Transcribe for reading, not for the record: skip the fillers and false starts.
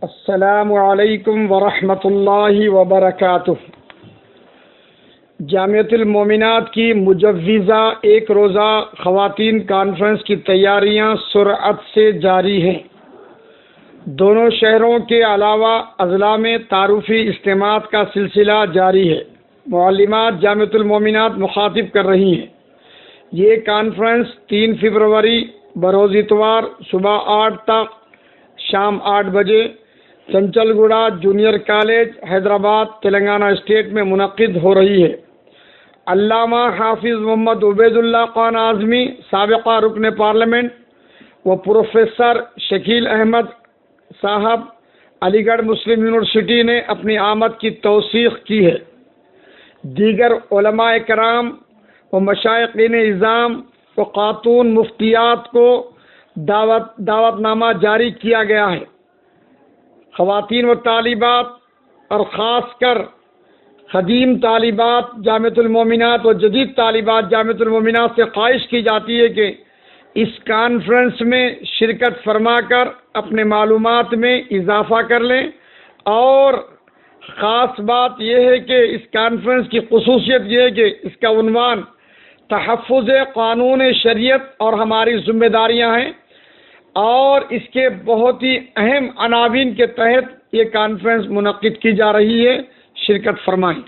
السلام علیکم ورحمۃ اللہ وبرکاتہ۔ جامعۃ المومنات کی مجوزہ ایک روزہ خواتین کانفرنس کی تیاریاں سرعت سے جاری ہیں۔ دونوں شہروں کے علاوہ اضلاع میں تعارفی اجتماعات کا سلسلہ جاری ہے۔ معلمات جامعۃ المومنات مخاطب کر رہی ہیں۔ یہ کانفرنس 3 فروری بروز اتوار صبح 8 تک شام 8 بجے چنچل گوڑا junior college Hyderabad Telangana state میں منعقد ہو رہی ہے۔ علامہ حافظ محمد عبید اللہ خان اعظمی سابقہ رکن پارلیمنٹ و پروفیسر شکیل احمد صاحب علی گڑھ مسلم یونیورسٹی نے اپنی آمد کی توثیق کی ہے۔ دیگر علماء کرام و مشائقین اعظام و خاتون مفتیات کو دعوت نامہ جاری کیا گیا ہے۔ خواتین و طالبات اور خاص کر قدیم طالبات جامعۃ المومنات و جدید طالبات جامعۃ المومنات سے خواہش کی جاتی ہے کہ اس کانفرنس میں شرکت فرما کر اپنے معلومات میں اضافہ کر لیں، اور خاص بات یہ ہے کہ اس کانفرنس کی خصوصیت یہ ہے کہ اس کا عنوان تحفظ قانون شریعت اور ہماری ذمہ داریاں ہیں، اور اس کے بہت ہی اہم عناوین کے تحت یہ کانفرنس منعقد کی جا رہی ہے۔ شرکت فرمائیں۔